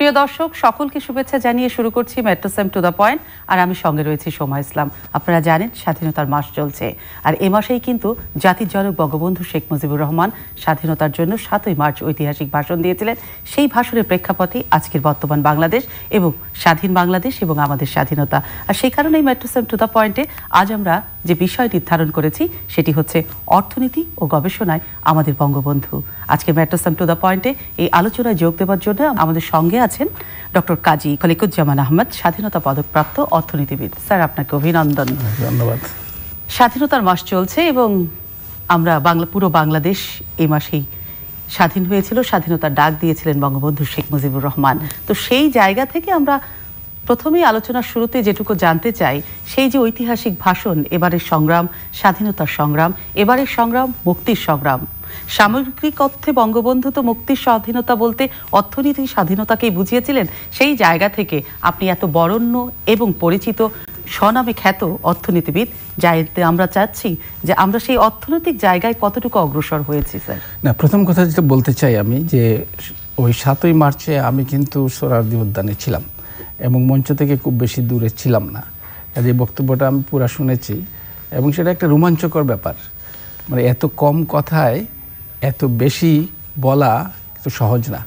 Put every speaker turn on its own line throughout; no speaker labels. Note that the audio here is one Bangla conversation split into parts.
প্রিয় দর্শক, সকলকে শুভেচ্ছা জানিয়ে শুরু করছি metro same to the point. আর আমি সঙ্গে রয়েছি সোমা ইসলাম। আপনারা জানেন স্বাধীনতার মাস চলছে, আর এ মাসেই কিন্তু জাতির জনক বঙ্গবন্ধু শেখ মুজিবুর রহমান স্বাধীনতার জন্য 7ই মার্চ ঐতিহাসিক ভাষণ দিয়েছিলেন। সেই ভাষণের প্রেক্ষাপটে আজকের বর্তমান বাংলাদেশ এবং স্বাধীন বাংলাদেশ এবং আমাদের স্বাধীনতা। আর সেই কারণেই মেট্রো সেম টু দ্য পয়েন্টে আজ আমরা যে বিষয় নির্ধারণ করেছি সেটি হচ্ছে অর্থনীতি ও গবেষণায় আমাদের বঙ্গবন্ধু। আজকে মেট্রো সেম টু দ্য পয়েন্টে এই আলোচনায় যোগ দেওয়ার জন্য আমাদের সঙ্গে আছেন ডক্টর কাজী খলিকুজ্জামান আহমদ, স্বাধীনতা পদকপ্রাপ্ত অর্থনীতিবিদ। স্যার, আপনাকে অভিনন্দন।
ধন্যবাদ।
স্বাধীনতার মাস চলছে এবং আমরা পুরো বাংলাদেশ এই মাসেই স্বাধীন হয়েছিল। স্বাধীনতার ডাক দিয়েছিলেন বঙ্গবন্ধু শেখ মুজিবুর রহমান। তো সেই জায়গা থেকে আমরা প্রথমেই আলোচনার শুরুতে যেটুকু জানতে চাই, সেই যে ঐতিহাসিক ভাষণ, এবারের সংগ্রাম স্বাধীনতার সংগ্রাম, এবারের সংগ্রাম মুক্তির সংগ্রাম। সামগ্রিক অর্থে বঙ্গবন্ধু তো মুক্তির স্বাধীনতা বলতে অর্থনীতির স্বাধীনতাকেই বুঝিয়েছিলেন। সেই জায়গা থেকে আপনি এত বরেণ্য এবং পরিচিত স্বনামে খ্যাত অর্থনীতিবিদ, যাইতে আমরা চাচ্ছি যে আমরা সেই অর্থনৈতিক জায়গায় কতটুকু অগ্রসর হয়েছি। স্যার,
না, প্রথম কথা যেটা বলতে চাই আমি, যে ওই 7ই মার্চে আমি কিন্তু সোহরাওয়ার্দী উদ্যানে ছিলাম এবং মঞ্চ থেকে খুব বেশি দূরে ছিলাম না। কাজে বক্তব্যটা আমি পুরা শুনেছি এবং সেটা একটা রোমাঞ্চকর ব্যাপার। মানে এত কম কথায় এত বেশি বলা একটু সহজ না,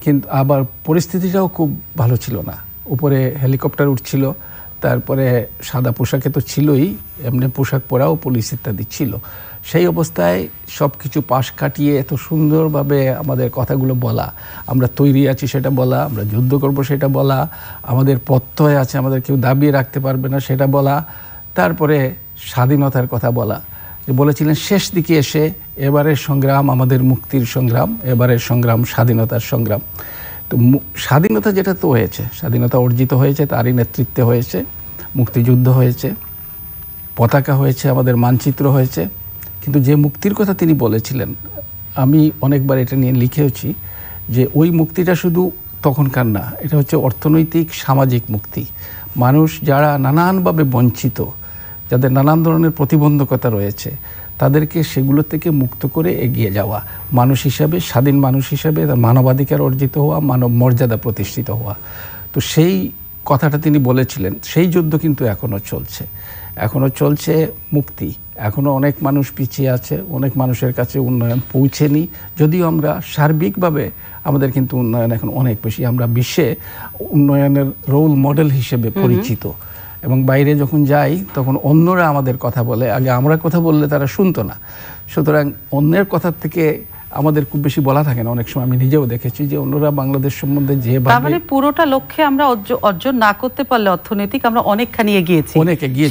কিন্তু আবার পরিস্থিতিটাও খুব ভালো ছিল না। উপরে হেলিকপ্টার উঠছিল, তারপরে সাদা পোশাকে তো ছিলই, এমনি পোশাক পরাও পুলিশ ইত্যাদি ছিল। সেই অবস্থায় সব কিছু পাশ কাটিয়ে এত সুন্দরভাবে আমাদের কথাগুলো বলা, আমরা তৈরি আছি সেটা বলা, আমরা যুদ্ধ করব সেটা বলা, আমাদের প্রত্যয় আছে, আমাদের কেউ দাবিয়ে রাখতে পারবে না সেটা বলা, তারপরে স্বাধীনতার কথা বলা। যে বলেছিলেন শেষ দিকে এসে, এবারের সংগ্রাম আমাদের মুক্তির সংগ্রাম, এবারের সংগ্রাম স্বাধীনতার সংগ্রাম। তো স্বাধীনতা যেটা তো হয়েছে, স্বাধীনতা অর্জিত হয়েছে, তারই নেতৃত্বে হয়েছে, মুক্তিযুদ্ধ হয়েছে, পতাকা হয়েছে, আমাদের মানচিত্র হয়েছে। কিন্তু যে মুক্তির কথা তিনি বলেছিলেন, আমি অনেকবার এটা নিয়ে লিখেওছি, যে ওই মুক্তিটা শুধু তখনকার না, এটা হচ্ছে অর্থনৈতিক সামাজিক মুক্তি। মানুষ যারা নানানভাবে বঞ্চিত, যাদের নানান ধরনের প্রতিবন্ধকতা রয়েছে, তাদেরকে সেগুলো থেকে মুক্ত করে এগিয়ে যাওয়া, মানুষ হিসাবে, স্বাধীন মানুষ হিসাবে তার মানবাধিকার অর্জিত হওয়া, মানব মর্যাদা প্রতিষ্ঠিত হওয়া। তো সেই কথাটা তিনি বলেছিলেন। সেই যুদ্ধ কিন্তু এখনও চলছে, এখনও চলছে মুক্তি। এখনও অনেক মানুষ পিছিয়ে আছে, অনেক মানুষের কাছে উন্নয়ন পৌঁছেনি। যদিও আমরা সার্বিকভাবে আমাদের কিন্তু উন্নয়ন এখন অনেক বেশি, আমরা বিশ্বে উন্নয়নের রোল মডেল হিসেবে পরিচিত। এবং বাইরে যখন যাই তখন অন্যরা আমাদের কথা বলে, আগে আমরা কথা বললে তারা শুনতো না। সুতরাং অন্যের কথার থেকে আমাদের খুব বেশি বলা থাকে না। অনেক সময় আমি নিজেও দেখেছি যে অন্যরা বাংলাদেশ সম্বন্ধে যে
মানে পুরোটা লক্ষ্যে আমরা অর্জন না করতে পারলে অর্থনৈতিক আমরা অনেকখানি এগিয়েছি।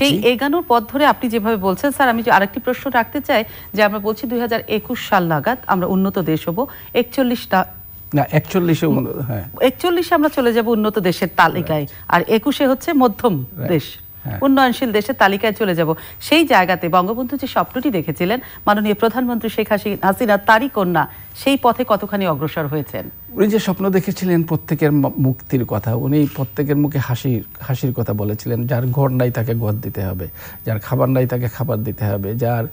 সেই এগানোর পথ ধরে আপনি যেভাবে বলছেন, স্যার আমি আরেকটি প্রশ্ন রাখতে চাই, যে আমরা বলছি 2021 সাল নাগাদ আমরা উন্নত দেশ হব। 41 আমরা চলে যাব উন্নত দেশের তালিকায়, আর 21 হচ্ছে মধ্যম দেশ, উন্নয়নশীল দেশের তালিকায় চলে যাব। সেই জায়গাতে বঙ্গবন্ধু যে স্বপ্নটি দেখেছিলেন, মাননীয় প্রধানমন্ত্রী শেখ হাসিনা তারই কন্যা, সেই পথে কতখানি অগ্রসর হয়েছেন?
উনি যে স্বপ্ন দেখেছিলেন প্রত্যেকের মুক্তির কথা, উনি প্রত্যেকের মুখে হাসির কথা বলেছিলেন। যার ঘর নাই তাকে ঘর দিতে হবে, যার খাবার নাই তাকে খাবার দিতে হবে, যার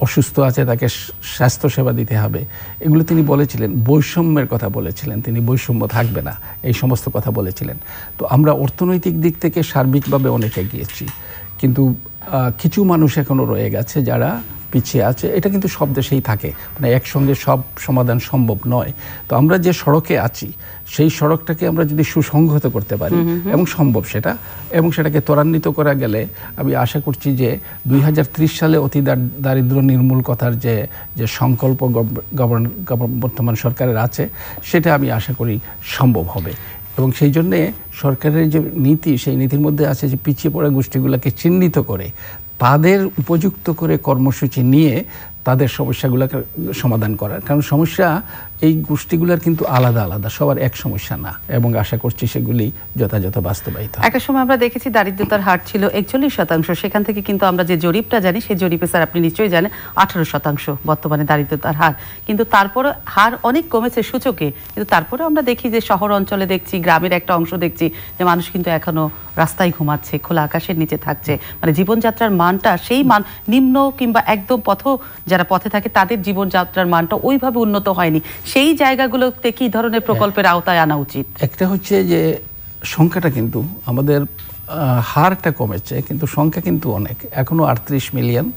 অসুস্থ আছে তাকে স্বাস্থ্যসেবা দিতে হবে, এগুলো তিনি বলেছিলেন। বৈষম্যের কথা বলেছিলেন তিনি, বৈষম্য থাকবে না, এই সমস্ত কথা বলেছিলেন। তো আমরা অর্থনৈতিক দিক থেকে সার্বিকভাবে অনেক এগিয়েছি, কিন্তু কিছু মানুষ এখনও রয়ে গেছে যারা পিছিয়ে আছে। এটা কিন্তু সব দেশেই থাকে, মানে একসঙ্গে সব সমাধান সম্ভব নয়। তো আমরা যে সড়কে আছি, সেই সড়কটাকে আমরা যদি সুসংহত করতে পারি, এবং সম্ভব সেটা, এবং সেটাকে ত্বরান্বিত করা গেলে আমি আশা করছি যে 2030 সালে অতি দারিদ্র্য নির্মূল কথার যে সংকল্প বর্তমান সরকারের আছে, সেটা আমি আশা করি সম্ভব হবে। এবং সেই জন্যে সরকারের যে নীতি, সেই নীতির মধ্যে আছে যে পিছিয়ে পড়া গোষ্ঠীগুলোকে চিহ্নিত করে তাদের উপযুক্ত করে কর্মসূচি নিয়ে তাদের সমস্যাগুলোকে সমাধান করার। কারণ সমস্যা এই গোষ্ঠীগুলোর কিন্তু আলাদা আলাদা, সবার এক সমস্যা না, এবং আশা করছি সেগুলি যথাযথ বাস্তবায়িত।
একটা সময় আমরা দেখেছি দারিদ্রতার হার ছিল 41%, সেখান থেকে কিন্তু আমরা যে জরিপটা জানি, সেই জরিপে স্যার আপনি নিশ্চয়ই জানেন 18% বর্তমানে দারিদ্রতার হার। কিন্তু তারপরে হার অনেক কমেছে সূচকে, কিন্তু তারপরে আমরা দেখি যে শহর অঞ্চলে দেখছি, গ্রামের একটা অংশ দেখছি যে মানুষ কিন্তু এখনো রাস্তায় ঘুমাচ্ছে, খোলা আকাশের নিচে থাকছে। মানে জীবনযাত্রার মানটা সেই মান নিম্ন কিংবা একদম পথযাত্রী যারা পথে থাকে তাদের জীবনযাত্রার মানটা ওইভাবে উন্নত হয়নি, সেই জায়গাগুলোতে কি ধরনের প্রকল্পের আওতায় আনা উচিত?
একটা হচ্ছে যে সংখ্যাটা কিন্তু আমাদের হারটা কমেছে, কিন্তু সংখ্যা কিন্তু অনেক, এখনো 38 মিলিয়ন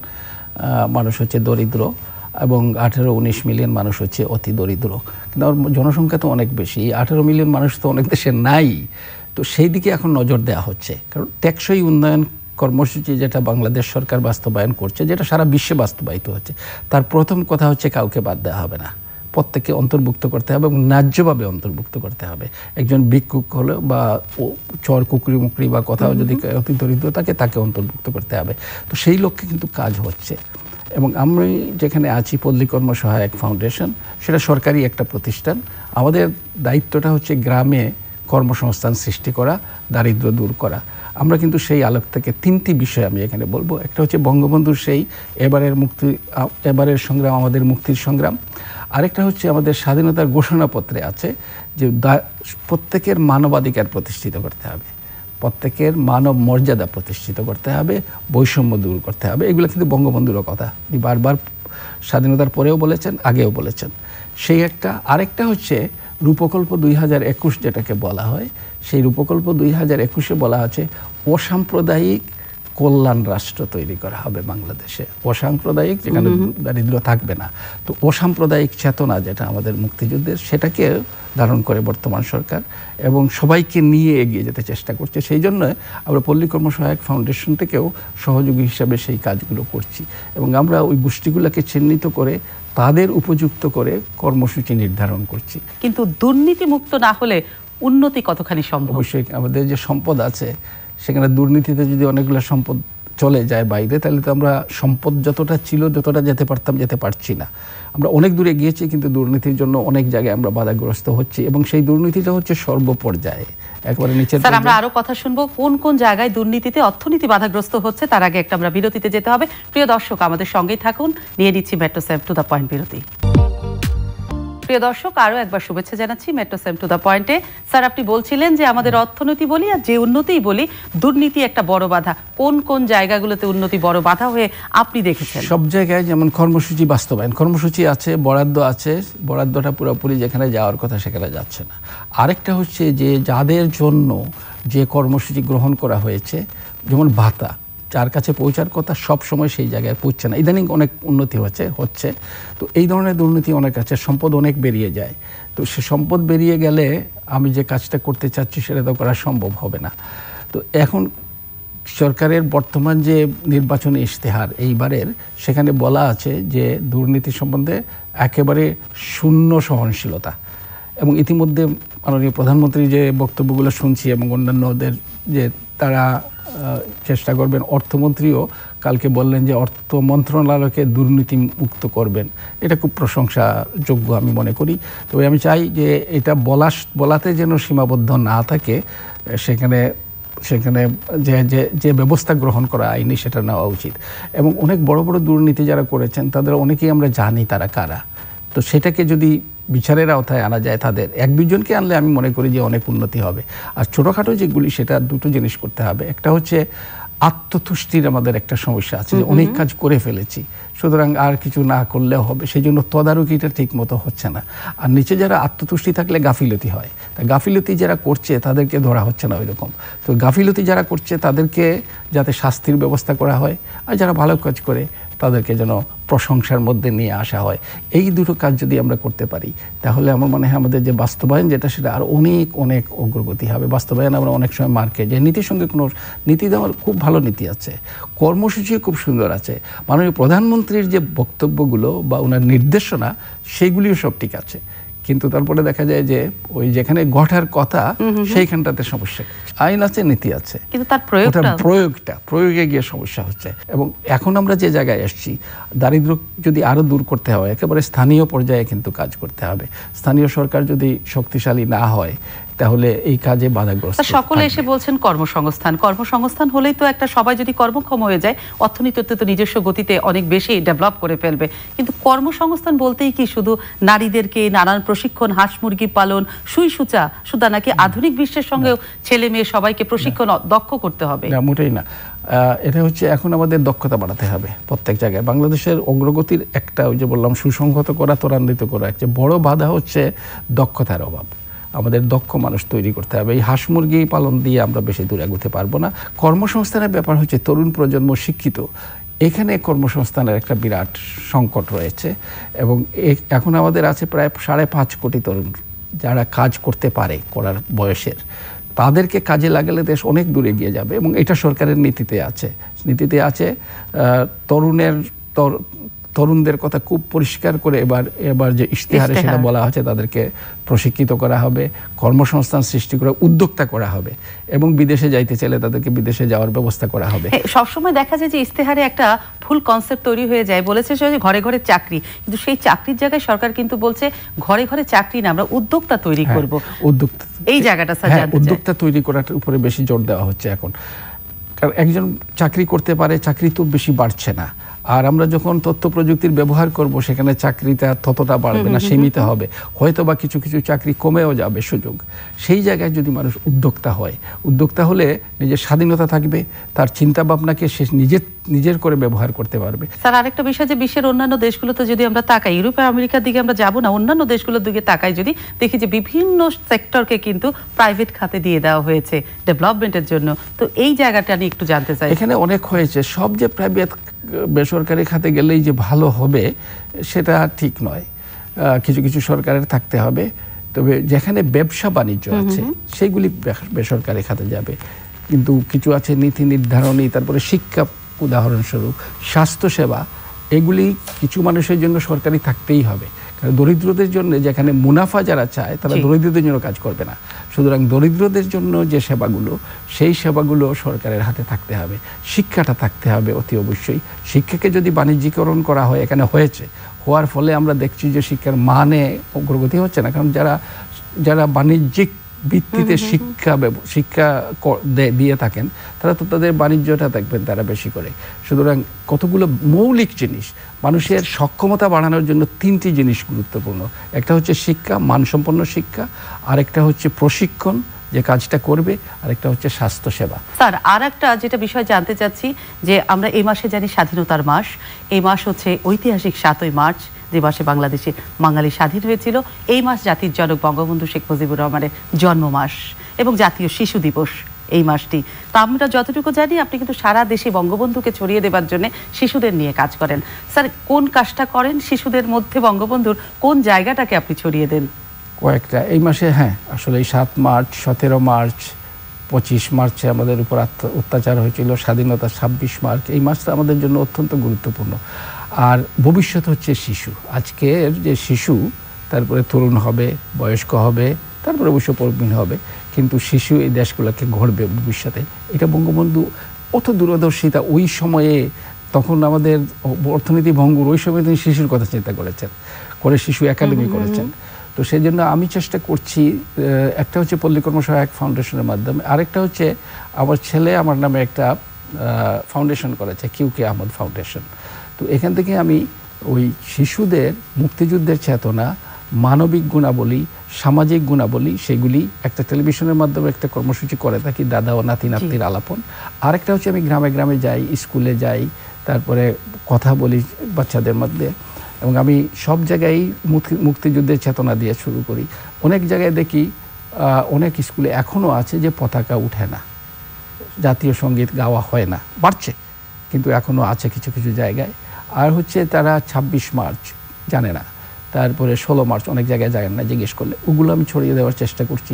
মানুষ হচ্ছে দরিদ্র এবং 18-19 মিলিয়ন মানুষ হচ্ছে অতি দরিদ্র, কিন্তু জনসংখ্যা তো অনেক বেশি। 18 মিলিয়ন মানুষ তো অনেক দেশে নাই, তো সেই দিকে এখন নজর দেওয়া হচ্ছে। কারণ টেকসই উন্নয়ন কর্মসূচি যেটা বাংলাদেশ সরকার বাস্তবায়ন করছে, যেটা সারা বিশ্বে বাস্তবায়িত হচ্ছে, তার প্রথম কথা হচ্ছে কাউকে বাদ দেওয়া হবে না, প্রত্যেককে অন্তর্ভুক্ত করতে হবে এবং ন্যায্যভাবে অন্তর্ভুক্ত করতে হবে। একজন ভিক্ষুক হলে বা চর কুকরি মুকরি বা কোথাও যদি অতি দরিদ্র থাকে তাকে অন্তর্ভুক্ত করতে হবে। তো সেই লক্ষ্যে কিন্তু কাজ হচ্ছে। এবং আমি যেখানে আছি পল্লী কর্ম সহায়ক ফাউন্ডেশন, সেটা সরকারি একটা প্রতিষ্ঠান। আমাদের দায়িত্বটা হচ্ছে গ্রামে কর্মসংস্থান সৃষ্টি করা, দারিদ্র্য দূর করা। আমরা কিন্তু সেই আলোক থেকে 3টি বিষয় আমি এখানে বলবো। একটা হচ্ছে বঙ্গবন্ধুর সেই এবারের সংগ্রাম আমাদের মুক্তির সংগ্রাম। আরেকটা হচ্ছে আমাদের স্বাধীনতার ঘোষণাপত্রে আছে যে প্রত্যেকের মানবাধিকার প্রতিষ্ঠিত করতে হবে, প্রত্যেকের মানব মর্যাদা প্রতিষ্ঠিত করতে হবে, বৈষম্য দূর করতে হবে। এগুলো কিন্তু বঙ্গবন্ধুরও কথা, তিনি বারবার স্বাধীনতার পরেও বলেছেন, আগেও বলেছেন। সেই একটা। আরেকটা হচ্ছে রূপকল্প 2021 যেটাকে বলা হয়, সেই রূপকল্প 2021-এ বলা আছে অসাম্প্রদায়িক কল্যাণ রাষ্ট্র তৈরি করা হবে বাংলাদেশে। অসাম্প্রদায়িক, যেখানে দারিদ্র্য থাকবে না। তো অসাম্প্রদায়িক চেতনা যেটা আমাদের মুক্তিযুদ্ধের, সেটাকে ধারণ করে বর্তমান সরকার এবং সবাইকে নিয়ে এগিয়ে যেতে চেষ্টা করছে। সেই জন্য আমরা পল্লী কর্ম সহায়ক ফাউন্ডেশন থেকেও সহযোগী হিসাবে সেই কাজগুলো করছি এবং আমরা ওই গোষ্ঠীগুলোকে চিহ্নিত করে তাদের উপযুক্ত করে কর্মসূচি নির্ধারণ করছি।
কিন্তু দুর্নীতি মুক্ত না হলে উন্নতি কতখানি সম্ভব?
অবশ্যই আমাদের যে সম্পদ আছে, সেখানে দুর্নীতিতে যদি অনেকগুলো সম্পদ চলে যায় বাইরে, তাহলে তো আমরা সম্পদ যতটা ছিল যতটা যেতে পারতাম যেতে পারছি না। আমরা অনেক দূরে গিয়েছি, কিন্তু দুর্নীতির জন্য অনেক জায়গায় আমরা বাধাগ্রস্ত হচ্ছি এবং সেই দুর্নীতিটা হচ্ছে সর্বপর্যায়ে, একবারে নিচে।
স্যার, আমরা আরো কথা শুনবো কোন কোন জায়গায় দুর্নীতিতে অর্থনীতি বাধাগ্রস্ত হচ্ছে। তার আগে একটা আমরা বিরতিতে যেতে হবে। প্রিয় দর্শক, আমাদের সঙ্গেই থাকুন। নিয়ে নিচ্ছি metro save two the point বিরতি। প্রিয় দর্শক, আরো একবার শুভেচ্ছা জানাচ্ছি মেট্রো সেভ টু দ্য পয়েন্টে। স্যার, আপনি বলছিলেন যে আমাদের অর্থনীতি বলি আর যে উন্নতিই বলি, দুর্নীতি একটা বড় বাধা। কোন কোন জায়গাগুলোতে উন্নতি বড় বাধা হয়ে আপনি দেখেছেন?
সব জায়গায়, যেমন কর্মসূচি বাস্তবায়ন, কর্মসূচি আছে, বরাদ্দ আছে, বরাদ্দটা পুরোপুরি যেখানে যাওয়ার কথা সেখানে যাচ্ছে না। আরেকটা হচ্ছে যে যাদের জন্য যে কর্মসূচি গ্রহণ করা হয়েছে, যেমন ভাতা, যার কাছে পৌঁছার কথা সব সময় সেই জায়গায় পৌঁছছে না। ইদানিং অনেক উন্নতি হচ্ছে। তো এই ধরনের দুর্নীতি অনেক আছে। সম্পদ অনেক বেরিয়ে যায়। তো সে সম্পদ বেরিয়ে গেলে আমি যে কাজটা করতে চাচ্ছি সেটা তো করা সম্ভব হবে না। তো এখন সরকারের বর্তমান যে নির্বাচনী ইশতেহার এইবারের, সেখানে বলা আছে যে দুর্নীতি সম্বন্ধে একেবারে শূন্য সহনশীলতা। এবং ইতিমধ্যে মাননীয় প্রধানমন্ত্রী যে বক্তব্যগুলো শুনছি এবং অন্যান্যদের যে তারা চেষ্টা করবেন, অর্থমন্ত্রীও কালকে বললেন যে অর্থ মন্ত্রণালয়কে দুর্নীতি মুক্ত করবেন। এটা খুব প্রশংসাযোগ্য আমি মনে করি। তবে আমি চাই যে এটা বলাতে যেন সীমাবদ্ধ না থাকে, সেখানে যে ব্যবস্থা গ্রহণ করা আইনি সেটা নেওয়া উচিত। এবং অনেক বড় বড় দুর্নীতি যারা করেছেন তাদের অনেকেই আমরা জানি তারা কারা। তো সেটাকে যদি বিচারের আওতায় আনা যায়, তাদের 1-2 জনকে আনলে আমি মনে করি যে অনেক উন্নতি হবে। আর ছোটোখাটো যেগুলি, সেটা দুটো জিনিস করতে হবে। একটা হচ্ছে আত্মতুষ্টির আমাদের একটা সমস্যা আছে, যে অনেক কাজ করে ফেলেছি, সুতরাং আর কিছু না করলেও হবে, সেই জন্য তদারকিটা ঠিক মতো হচ্ছে না। আর নিচে যারা আত্মতুষ্টি থাকলে গাফিলতি হয়, তা গাফিলতি যারা করছে তাদেরকে ধরা হচ্ছে না ওইরকম। তো গাফিলতি যারা করছে তাদেরকে যাতে শাস্তির ব্যবস্থা করা হয়, আর যারা ভালো কাজ করে তাদেরকে যেন প্রশংসার মধ্যে নিয়ে আসা হয়। এই দুটো কাজ যদি আমরা করতে পারি, তাহলে আমার মনে হয় আমাদের যে বাস্তবায়ন যেটা, সেটা আর অনেক অনেক অগ্রগতি হবে। বাস্তবায়ন আমরা অনেক সময় মার্কে যে নীতির সঙ্গে কোনো নীতি দেওয়ার খুব ভালো নীতি আছে, কর্মসূচিও খুব সুন্দর আছে, মাননীয় প্রধানমন্ত্রীর যে বক্তব্যগুলো বা ওনার নির্দেশনা, সেগুলিও সব ঠিক আছে, কিন্তু তারপরে দেখা যায় যে ওই যেখানে ঘটার কথা সেইখানটাতে সমস্যা। আইন আছে, নীতি আছে, কিন্তু তার প্রয়োগে গিয়ে সমস্যা হচ্ছে। এবং এখন আমরা যে জায়গায় আসছি, দারিদ্র্য যদি আরো দূর করতে হয়, একেবারে স্থানীয় পর্যায়ে কিন্তু কাজ করতে হবে। স্থানীয় সরকার যদি শক্তিশালী না হয়, তাহলে এই কাজে বাধাগ্রস্ত।
সকলে এসে বলছেন কর্মসংস্থান হলেই তো একটা, সবাই যদি কর্মক্ষম হয়ে যায়, অর্থনীতিতে তো নিজস্ব গতিতে অনেক বেশি ডেভেলপ করে ফেলবে। কিন্তু কর্মসংস্থান বলতেই কি শুধু নারীদেরকে নানান প্রশিক্ষণ, হাঁস মুরগি পালন, সুতা, নাকি আধুনিক বিশ্বের সঙ্গেও ছেলে মেয়ে সবাইকে প্রশিক্ষণ দক্ষ করতে হবে?
না, মোটেই না। এটা হচ্ছে এখন আমাদের দক্ষতা বাড়াতে হবে প্রত্যেক জায়গায়। বাংলাদেশের অগ্রগতির একটা ওই যে বললাম সুসংহত করা, ত্বরান্বিত করা, একটা বড় বাধা হচ্ছে দক্ষতার অভাব। আমাদের দক্ষ মানুষ তৈরি করতে হবে। এই হাঁস মুরগি পালন দিয়ে আমরা বেশি দূর এগোতে পারবো না। কর্মসংস্থানের ব্যাপার হচ্ছে তরুণ প্রজন্ম শিক্ষিত, এখানে কর্মসংস্থানের একটা বিরাট সংকট রয়েছে এবং এখন আমাদের আছে প্রায় 5.5 কোটি তরুণ যারা কাজ করতে পারে, করার বয়সের। তাদেরকে কাজে লাগালে দেশ অনেক দূরে এগিয়ে যাবে এবং এটা সরকারের নীতিতে আছে। তরুণদের কথা খুব পরিষ্কার করে এবার যে ইশতেহারে সেটা বলা হচ্ছে, তাদেরকে প্রশিক্ষিত করা হবে, কর্মসংস্থান সৃষ্টি করা, উদ্যোক্তা করা হবে এবং বিদেশে যাইতে চাইলে তাদেরকে বিদেশে যাওয়ার ব্যবস্থা করা হবে।
সবসময় দেখা যায় যে ইশতেহারে একটা ভুল কনসেপ্ট তৈরি হয়ে যায়, বলেছে সে ঘরে ঘরে চাকরি, কিন্তু সেই চাকরির জায়গায় সরকার কিন্তু বলছে ঘরে ঘরে চাকরি না, আমরা উদ্যোক্তা তৈরি করব।
উদ্যোক্তা,
এই জায়গাটা স্যার জানতে চাই।
উদ্যোক্তা তৈরি করার উপরে বেশি জোর দেওয়া হচ্ছে এখন। কারণ একজন চাকরি করতে পারে, চাকরি তো বেশি বাড়ছে না। আর আমরা যখন তথ্য প্রযুক্তির ব্যবহার করব, সেখানে চাকরিটা ততটা বাড়বে না, সীমিত হবে, হয়তো বা কিছু কিছু চাকরি কমেও যাবে সুযোগ। সেই জায়গায় যদি মানুষ উদ্যোক্তা হলে নিজের স্বাধীনতা থাকবে, তার চিন্তা ভাবনাকে সে নিজের করে ব্যবহার করতে পারবে।
স্যার আরেকটা বিষয় যে বিশ্বের অন্যান্য দেশগুলোতে যদি আমরা তাকাই, ইউরোপ আর আমেরিকার দিকে আমরা যাব না, অন্যান্য দেশগুলোর দিকে তাকাই, যদি দেখি যে বিভিন্ন সেক্টরকে কিন্তু প্রাইভেট খাতে দিয়ে দেওয়া হয়েছে ডেভেলপমেন্টের জন্য। তো এই জায়গাটা নিয়ে একটু জানতে চাই।
এখানে অনেক হয়েছে, সব যে প্রাইভেট বেসরকারি খাতে গেলেই যে ভালো হবে সেটা ঠিক নয়। কিছু কিছু সরকারের থাকতে হবে, তবে যেখানে ব্যবসা বাণিজ্য আছে সেগুলি বেসরকারি খাতে যাবে। কিন্তু কিছু আছে নীতি নির্ধারণী, তারপরে শিক্ষা, উদাহরণস্বরূপ স্বাস্থ্যসেবা, এগুলি কিছু মানুষের জন্য সরকারি থাকতেই হবে। কারণ দরিদ্রদের জন্য যেখানে মুনাফা যারা চায় তারা দরিদ্রদের জন্য কাজ করবে না। সুতরাং দরিদ্রদের জন্য যে সেবাগুলো, সেই সেবাগুলো সরকারের হাতে থাকতে হবে। শিক্ষাটা থাকতে হবে অতি অবশ্যই। শিক্ষাকে যদি বাণিজ্যিকরণ করা হয়, এখানে হওয়ার ফলে আমরা দেখছি যে শিক্ষার মানে অগ্রগতি হচ্ছে না। কারণ যারা বাণিজ্যিক ভিত্তিতে শিক্ষা দিয়ে থাকেন, তারা তো তাদের বাণিজ্যটা দেখবেন তারা বেশি করে। সুতরাং কতগুলো মৌলিক জিনিস, মানুষের সক্ষমতা বাড়ানোর জন্য 3টি জিনিস গুরুত্বপূর্ণ। একটা হচ্ছে শিক্ষা, মানসম্পন্ন শিক্ষা, আরেকটা হচ্ছে প্রশিক্ষণ যে কাজটা করবে, আরেকটা হচ্ছে স্বাস্থ্যসেবা।
স্যার আর একটা যেটা বিষয় জানতে চাচ্ছি, যে আমরা এই মাসে জানি স্বাধীনতার মাস, এই মাস হচ্ছে ঐতিহাসিক 7ই মার্চ, যে মাসে বাংলাদেশে বাঙালি স্বাধীন হয়েছিল। এই মাস জাতির জনক বঙ্গবন্ধু শেখ মুজিবুর রহমানের জন্ম মাস এবং জাতীয় শিশু দিবস এই মাসটি। তো আমরা যতটুকু জানি আপনি কিন্তু সারা দেশে বঙ্গবন্ধুকে ছড়িয়ে দেবার জন্য শিশুদের নিয়ে কাজ করেন। স্যার কোন কাজটা করেন শিশুদের মধ্যে, বঙ্গবন্ধুর কোন জায়গাটাকে আপনি ছড়িয়ে দেন?
কয়েকটা এই মাসে, আসলে 7 মার্চ, 17 মার্চ, 25 মার্চে আমাদের উপর অত্যাচার হয়েছিল, স্বাধীনতা 26 মার্চ। এই মাসটা আমাদের জন্য অত্যন্ত গুরুত্বপূর্ণ। আর ভবিষ্যৎ হচ্ছে শিশু। আজকের যে শিশু, তারপরে তরুণ হবে, বয়স্ক হবে, তারপরে অবশ্য প্রবীণ হবে, কিন্তু শিশু এই দেশগুলোকে গড়বে ভবিষ্যতে। এটা বঙ্গবন্ধু অত দূরদর্শিতা ওই সময়ে, তখন আমাদের অর্থনীতি ভঙ্গুর, ওই সময় তিনি শিশুর কথা চিন্তা করেছেন, করে শিশু একাডেমি করেছেন। তো সেই জন্য আমি চেষ্টা করছি, একটা হচ্ছে পল্লী কর্মসহায়ক ফাউন্ডেশনের মাধ্যমে, আরেকটা হচ্ছে আমার ছেলে আমার নামে একটা ফাউন্ডেশন করেছে, কিউকে আহমদ ফাউন্ডেশন। তো এখান থেকে আমি ওই শিশুদের মুক্তিযুদ্ধের চেতনা, মানবিক গুণাবলী, সামাজিক গুণাবলী, সেগুলি একটা টেলিভিশনের মাধ্যমে একটা কর্মসূচি করে থাকি, দাদা ও নাতি নাতির আলাপন। আরেকটা হচ্ছে আমি গ্রামে গ্রামে যাই, স্কুলে যাই, তারপরে কথা বলি বাচ্চাদের মধ্যে। এবং আমি সব জায়গায় মুক্তিযুদ্ধের চেতনা দিয়ে শুরু করি। অনেক জায়গায় দেখি, অনেক স্কুলে এখনও আছে যে পতাকা উঠে না, জাতীয় সঙ্গীত গাওয়া হয় না, বাড়ছে কিন্তু এখনও আছে কিছু কিছু জায়গায়। আর হচ্ছে তারা 26 মার্চ জানে না, তারপরে 16 মার্চ অনেক জায়গায় জানেন না, জিজ্ঞেস করলে ওগুলো আমি ছড়িয়ে দেওয়ার চেষ্টা করছি।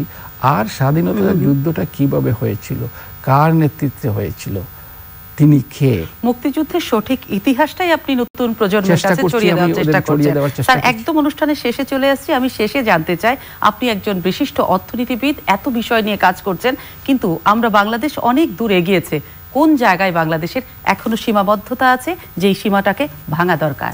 আর স্বাধীনতা যুদ্ধটা কিভাবে হয়েছিল, কার নেতৃত্বে হয়েছিল, তিনি কে,
মুক্তিযুদ্ধের সঠিক ইতিহাসটাই আপনি নতুন প্রজন্মের কাছে ছড়িয়ে দেওয়ার চেষ্টা করছেন। স্যার একদম অনুষ্ঠানের শেষে চলে আসছি, আমি শেষে জানতে চাই, আপনি একজন বিশিষ্ট অর্থনীতিবিদ, এত বিষয় নিয়ে কাজ করছেন, কিন্তু আমরা বাংলাদেশ অনেক দূর এগিয়েছে, কোন জায়গায় বাংলাদেশের এখনো সীমাবদ্ধতা আছে, যেই সীমাটাকে ভাঙা দরকার?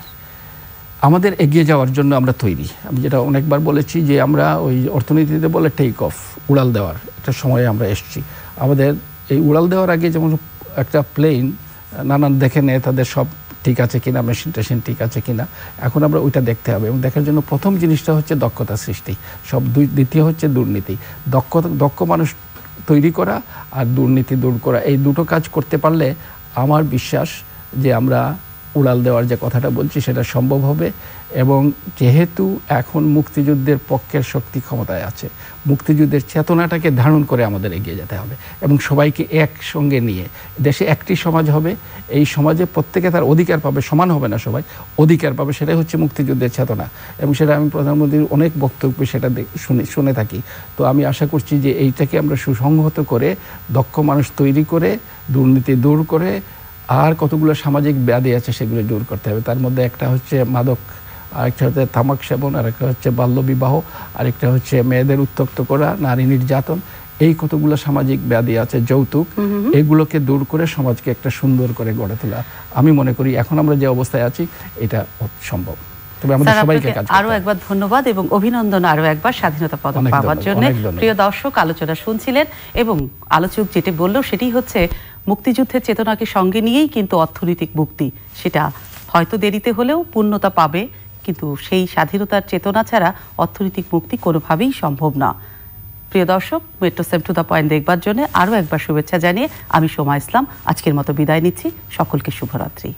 আমাদের এগিয়ে যাওয়ার জন্য আমরা তৈরি। আমি যেটা অনেকবার বলেছি যে আমরা ওই অর্থনীতিতে বলে টেক অফ, উড়াল দেওয়ার একটা সময়ে আমরা এসেছি। আমাদের এই উড়াল দেওয়ার আগে যেমন একটা প্লেন নানান দেখে নেয় তাদের সব ঠিক আছে কিনা, মেশিন টেশিন ঠিক আছে কিনা, এখন আমরা ওইটা দেখতে হবে। এবং দেখার জন্য প্রথম জিনিসটা হচ্ছে দক্ষতা সৃষ্টি, দ্বিতীয় হচ্ছে দুর্নীতি। দক্ষ মানুষ তৈরি করা আর দুর্নীতি দূর করা, এই দুটো কাজ করতে পারলে আমার বিশ্বাস যে আমরা উড়াল দেওয়ার যে কথাটা বলছি সেটা সম্ভব হবে। এবং যেহেতু এখন মুক্তিযুদ্ধের পক্ষের শক্তি ক্ষমতায় আছে, মুক্তিযুদ্ধের চেতনাটাকে ধারণ করে আমাদের এগিয়ে যেতে হবে এবং সবাইকে একসঙ্গে নিয়ে দেশে একটি সমাজ হবে। এই সমাজে প্রত্যেকে তার অধিকার পাবে, সমান হবে না, সবাই অধিকার পাবে, সেটাই হচ্ছে মুক্তিযুদ্ধের চেতনা। এবং সেটা আমি প্রধানমন্ত্রীর অনেক বক্তব্যে সেটা শুনে থাকি। তো আমি আশা করছি যে এইটাকে আমরা সুসংহত করে, দক্ষ মানুষ তৈরি করে, দুর্নীতি দূর করে, আর কতগুলো সামাজিক ব্যাধি আছে সেগুলো দূর করতে হবে। তার মধ্যে একটা হচ্ছে মাদক, আরেকটা হচ্ছে তামাক সেবন, আরেকটা হচ্ছে বাল্যবিবাহ, আরেকটা হচ্ছে মেয়েদের উত্ত্যক্ত করা, নারী নির্যাতন, এই কতগুলো সামাজিক ব্যাধি আছে, যৌতুক, এগুলোকে দূর করে সমাজকে একটা সুন্দর করে গড়ে তোলা। আমি মনে করি এখন আমরা যে অবস্থায় আছি এটা সম্ভব।
আরো একবার ধন্যবাদ এবং অভিনন্দন আরো একবার স্বাধীনতা পদক পাওয়ার জন্য। প্রিয় দর্শক, আলোচনা শুনছিলেন এবং আলোচক যেটি বলল সেটি হচ্ছে মুক্তিযুদ্ধের চেতনাকে সঙ্গে নিয়েই কিন্তু অর্থনৈতিক মুক্তি, সেটা হয়তো দেরিতে হলেও পূর্ণতা পাবে, কিন্তু সেই স্বাধীনতার চেতনা ছাড়া অর্থনৈতিক মুক্তি কোনোভাবেই সম্ভব না। প্রিয় দর্শক, metro same to the point দেখবার জন্য আরো একবার শুভেচ্ছা জানিয়ে আমি সোমা ইসলাম আজকের মতো বিদায় নিচ্ছি। সকলকে শুভরাত্রি।